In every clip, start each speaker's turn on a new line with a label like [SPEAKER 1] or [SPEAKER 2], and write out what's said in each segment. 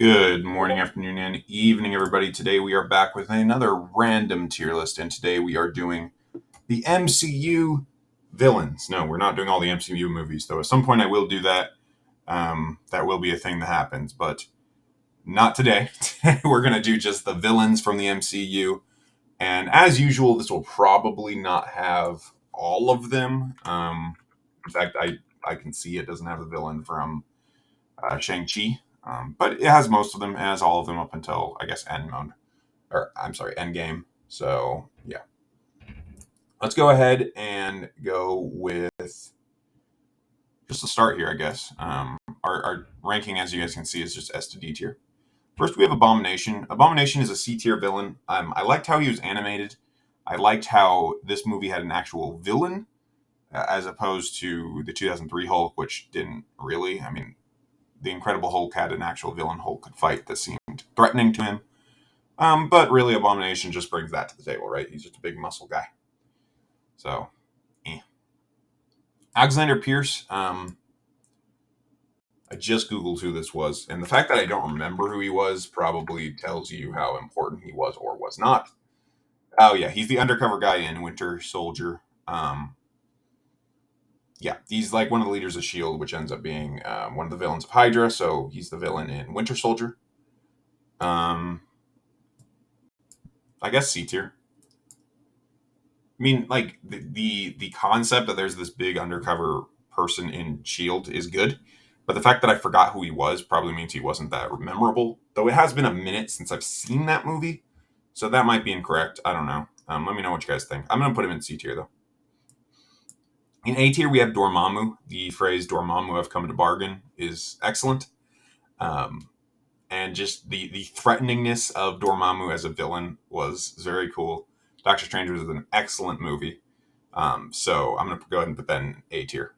[SPEAKER 1] Good morning, afternoon, and evening, everybody. Today we are back with another random tier list, and today we are doing the MCU villains. No, we're not doing all the MCU movies, though. At some point, I will do that. That will be a thing that happens, but not today. We're going to do just the villains from the MCU, and as usual, this will probably not have all of them. In fact, I can see it doesn't have the villain from Shang-Chi. But it has most of them. It has all of them up until, I guess, Endgame. So, yeah. Let's go ahead and go with just to start here, I guess. Our ranking, as you guys can see, is just S to D tier. First, we have Abomination. Abomination is a C tier villain. I liked how he was animated. I liked how this movie had an actual villain, as opposed to the 2003 Hulk, which didn't really. I mean, the Incredible Hulk had an actual villain Hulk could fight that seemed threatening to him. But really, Abomination just brings that to the table, right? He's just a big muscle guy. So, Alexander Pierce. I just Googled who this was, and the fact that I don't remember who he was probably tells you how important he was or was not. Oh yeah, he's the undercover guy in Winter Soldier. Yeah, he's like one of the leaders of Shield, which ends up being one of the villains of Hydra. So he's the villain in Winter Soldier. I guess C tier. I mean, like the concept that there's this big undercover person in Shield is good, but the fact that I forgot who he was probably means he wasn't that memorable. Though it has been a minute since I've seen that movie, so that might be incorrect. I don't know. Let me know what you guys think. I'm gonna put him in C tier though. In A tier, we have Dormammu. The phrase "Dormammu, I've come to bargain" is excellent, and just the threateningness of Dormammu as a villain was very cool. Doctor Strange was an excellent movie. So I'm going to go ahead and put that in A tier.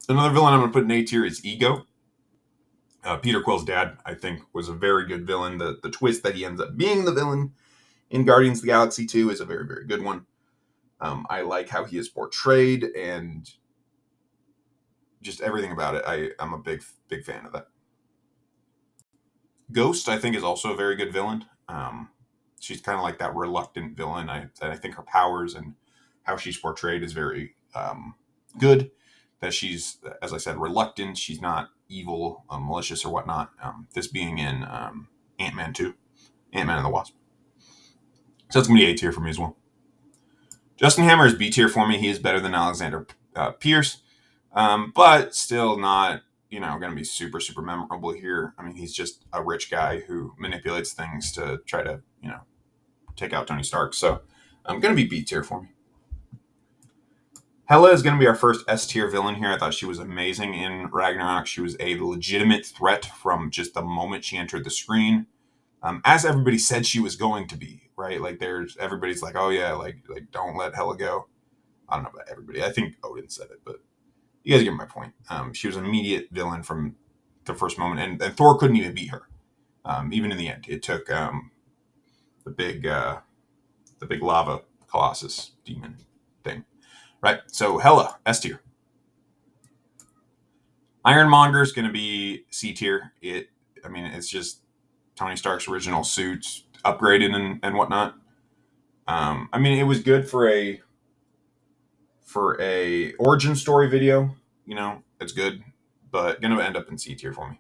[SPEAKER 1] Another villain I'm going to put in A tier is Ego. Peter Quill's dad, I think, was a very good villain. The twist that he ends up being the villain in Guardians of the Galaxy 2 is a very, very good one. I like how he is portrayed and just everything about it. I'm a big, big fan of that. Ghost, I think, is also a very good villain. She's kind of like that reluctant villain. I think her powers and how she's portrayed is very good. That she's, as I said, reluctant. She's not evil, malicious, or whatnot. This being in Ant-Man 2, Ant-Man and the Wasp. So it's going to be A tier for me as well. Justin Hammer is B tier for me. He is better than Alexander Pierce, but still not, going to be super, super memorable here. I mean, he's just a rich guy who manipulates things to try to, take out Tony Stark. So I'm going to be B tier for me. Hela is going to be our first S tier villain here. I thought she was amazing in Ragnarok. She was a legitimate threat from just the moment she entered the screen, as everybody said she was going to be. Right? Like everybody's like, oh yeah, like don't let Hela go. I don't know about everybody. I think Odin said it, but you guys get my point. She was an immediate villain from the first moment, and Thor couldn't even beat her. Even in the end, it took the big lava colossus demon thing. Right, so Hela, S tier. Ironmonger is going to be C tier. It's just Tony Stark's original suit, upgraded and whatnot. It was good for a origin story video. It's good, but going to end up in C tier for me.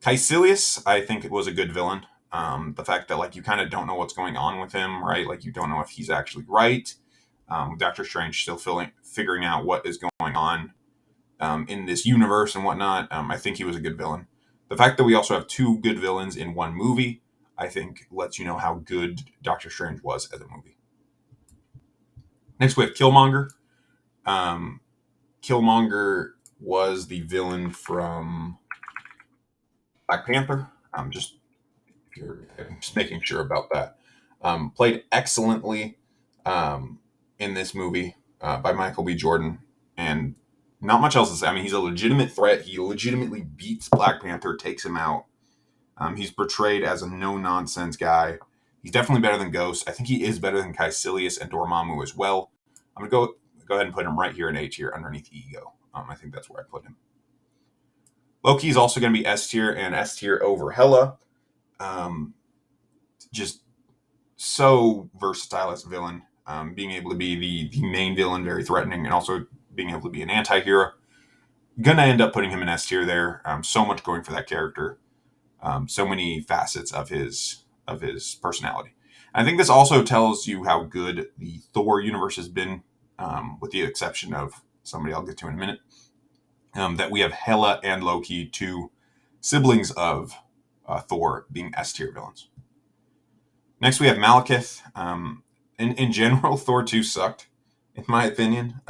[SPEAKER 1] Caecilius, I think it was a good villain. The fact that you kind of don't know what's going on with him, right? Like you don't know if he's actually right. Doctor Strange still figuring out what is going on in this universe and whatnot. I think he was a good villain. The fact that we also have two good villains in one movie, I think, lets you know how good Doctor Strange was as a movie. Next, we have Killmonger. Killmonger was the villain from Black Panther. I'm just making sure about that. Played excellently in this movie by Michael B. Jordan, and not much else to say. I mean, he's a legitimate threat. He legitimately beats Black Panther, takes him out. He's portrayed as a no-nonsense guy. He's definitely better than Ghost. I think he is better than Caecilius and Dormammu as well. I'm going to go ahead and put him right here in A tier underneath Ego. I think that's where I put him. Loki is also going to be S tier and S tier over Hela. Um, just so versatile as a villain, being able to be the main villain, very threatening, and also being able to be an anti-hero. Gonna end up putting him in S tier there. So much going for that character. So many facets of his personality. I think this also tells you how good the Thor universe has been, with the exception of somebody I'll get to in a minute. That we have Hela and Loki, two siblings of Thor, being S tier villains. Next, we have Malekith. In general, Thor 2 sucked, in my opinion.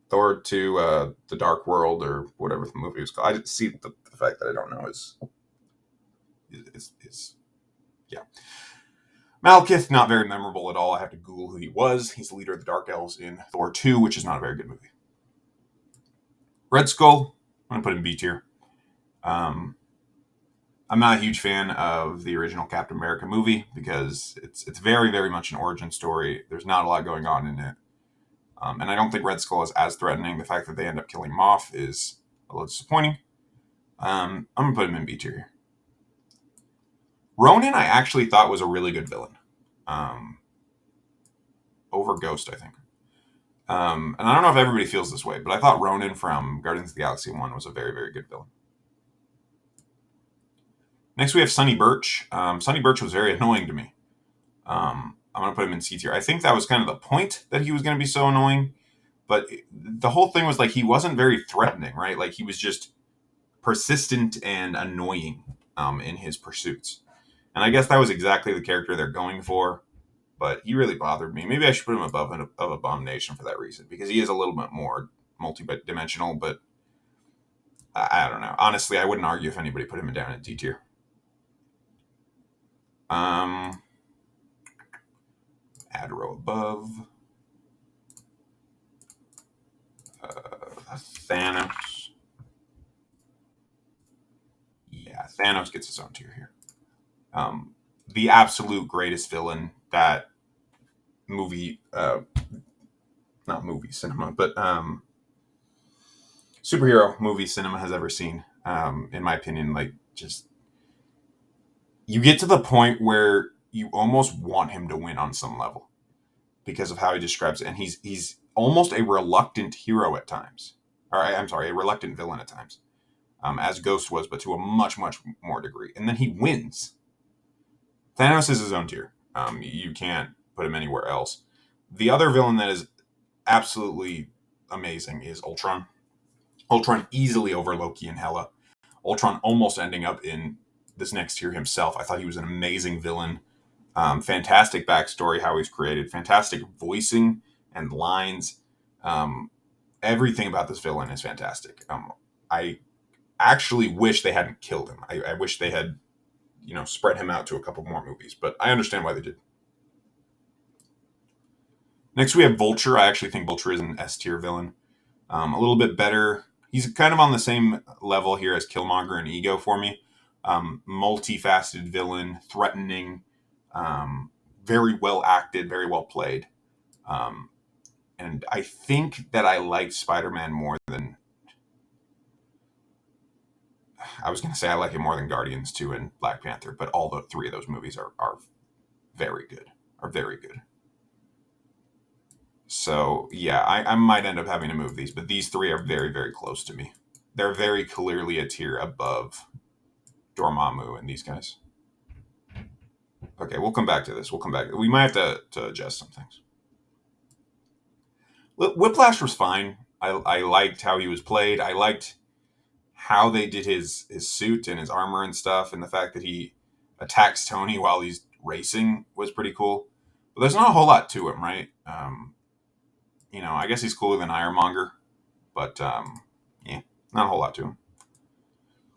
[SPEAKER 1] Thor 2, The Dark World, or whatever the movie was called. I didn't see the fact that I don't know is yeah. Malekith, not very memorable at all. I have to Google who he was. He's the leader of the Dark Elves in Thor 2, which is not a very good movie. Red Skull, I'm going to put in B tier. Um, I'm not a huge fan of the original Captain America movie because it's very, very much an origin story. There's not a lot going on in it. And I don't think Red Skull is as threatening. The fact that they end up killing Moff is a little disappointing. I'm going to put him in B tier here. Ronan, I actually thought was a really good villain. Over Ghost, I think. And I don't know if everybody feels this way, but I thought Ronan from Guardians of the Galaxy 1 was a very, very good villain. Next, we have Sonny Birch. Sonny Birch was very annoying to me. I'm going to put him in C tier. I think that was kind of the point that he was going to be so annoying. But the whole thing was like he wasn't very threatening, right? Like he was just persistent and annoying in his pursuits. And I guess that was exactly the character they're going for. But he really bothered me. Maybe I should put him above Abomination for that reason, because he is a little bit more multi-dimensional. But I don't know. Honestly, I wouldn't argue if anybody put him down in D tier. Add a row above. Thanos. Yeah, Thanos gets his own tier here. The absolute greatest villain that movie, not movie cinema, but superhero movie cinema has ever seen. In my opinion, like just you get to the point where you almost want him to win on some level because of how he describes it, and he's almost a reluctant hero at times, or I'm sorry, a reluctant villain at times, as Ghost was, but to a much more degree, and then he wins. Thanos is his own tier. You can't put him anywhere else. The other villain that is absolutely amazing is Ultron. Ultron easily over Loki and Hela. Ultron almost ending up in this next tier himself. I thought he was an amazing villain. Fantastic backstory, how he's created. Fantastic voicing and lines. Everything about this villain is fantastic. I actually wish they hadn't killed him. I wish they had, spread him out to a couple more movies, but I understand why they did. Next, we have Vulture. I actually think Vulture is an S tier villain. A little bit better. He's kind of on the same level here as Killmonger and Ego for me. Multifaceted villain, threatening, very well acted, very well played. And I think that I like Spider-Man more than... I was going to say I like it more than Guardians 2 and Black Panther, but all the three of those movies are very good. Are very good. So, yeah, I might end up having to move these, but these three are very, very close to me. They're very clearly a tier above Dormammu and these guys. Okay, we'll come back to this. We'll come back. We might have to adjust some things. Whiplash was fine. I liked how he was played. I liked how they did his suit and his armor and stuff, and the fact that he attacks Tony while he's racing was pretty cool. But there's not a whole lot to him, right? I guess he's cooler than Ironmonger, but yeah, not a whole lot to him.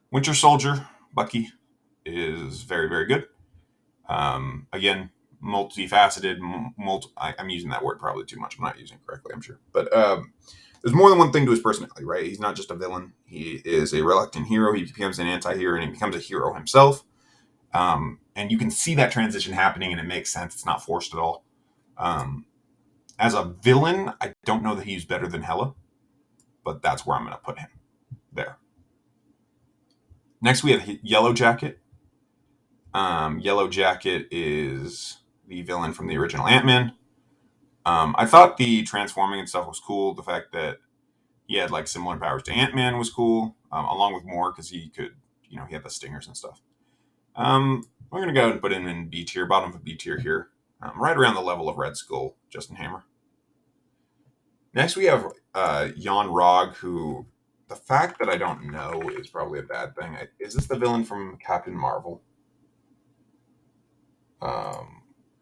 [SPEAKER 1] Winter Soldier, Bucky, is very, very good. Again, multifaceted. I'm using that word probably too much. I'm not using it correctly, I'm sure. But there's more than one thing to his personality, right? He's not just a villain. He is a reluctant hero. He becomes an anti-hero, and he becomes a hero himself. And you can see that transition happening, and it makes sense. It's not forced at all. As a villain, I don't know that he's better than Hela, but that's where I'm going to put him. There. Next, we have Yellow Jacket. Yellow Jacket is the villain from the original Ant-Man. I thought the transforming and stuff was cool. The fact that he had like similar powers to Ant-Man was cool, along with more because he could, he had the stingers and stuff. We're gonna go ahead and put him in B tier, bottom of B tier here, right around the level of Red Skull, Justin Hammer. Next, we have Yon-Rogg, who the fact that I don't know is probably a bad thing. Is this the villain from Captain Marvel?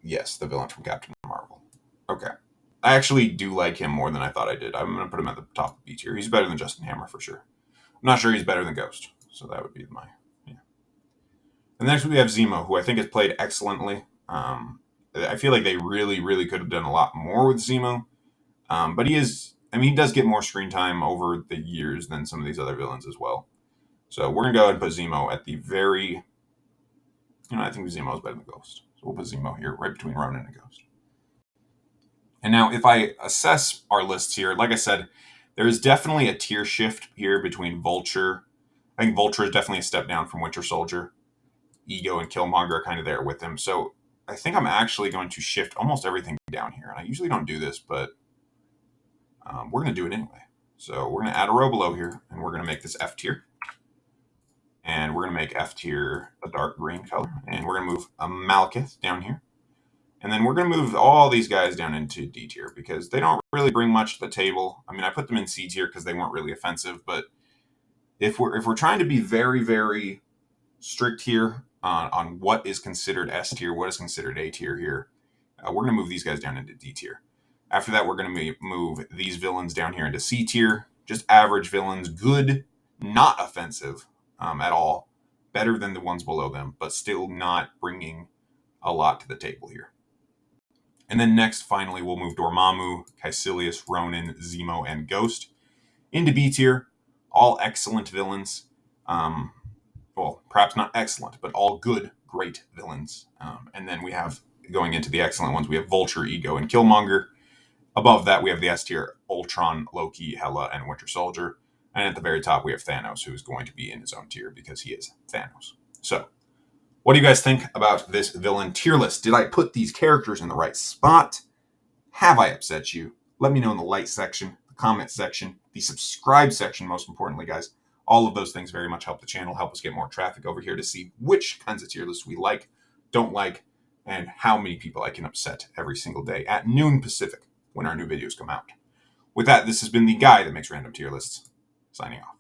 [SPEAKER 1] Yes, the villain from Captain Marvel. Okay. I actually do like him more than I thought I did. I'm going to put him at the top of B tier. He's better than Justin Hammer for sure. I'm not sure he's better than Ghost. So that would be my. Yeah. And next we have Zemo, who I think has played excellently. I feel like they really, really could have done a lot more with Zemo. But he does get more screen time over the years than some of these other villains as well. So we're going to go ahead and put Zemo at the very. I think Zemo is better than Ghost. So we'll put Zemo here, right between Ronan and Ghost. And now, if I assess our lists here, like I said, there is definitely a tier shift here between Vulture. I think Vulture is definitely a step down from Winter Soldier. Ego and Killmonger are kind of there with him. So I think I'm actually going to shift almost everything down here. And I usually don't do this, but we're going to do it anyway. So we're going to add a row below here, and we're going to make this F tier. And we're going to make F tier a dark green color. And we're going to move a Malekith down here. And then we're going to move all these guys down into D tier because they don't really bring much to the table. I mean, I put them in C tier because they weren't really offensive. But if we're trying to be very, very strict here on what is considered S tier, what is considered A tier here, we're going to move these guys down into D tier. After that, we're going to move these villains down here into C tier. Just average villains, good, not offensive at all, better than the ones below them, but still not bringing a lot to the table here. And then next, finally, we'll move Dormammu, Caecilius, Ronan, Zemo, and Ghost into B tier. All excellent villains. Well, perhaps not excellent, but all good, great villains. And then we have, going into the excellent ones, we have Vulture, Ego, and Killmonger. Above that, we have the S tier, Ultron, Loki, Hela, and Winter Soldier. And at the very top, we have Thanos, who is going to be in his own tier because he is Thanos. So, what do you guys think about this villain tier list? Did I put these characters in the right spot? Have I upset you? Let me know in the like section, the comment section, the subscribe section, most importantly, guys. All of those things very much help the channel, help us get more traffic over here to see which kinds of tier lists we like, don't like, and how many people I can upset every single day at noon Pacific when our new videos come out. With that, this has been the guy that makes random tier lists, signing off.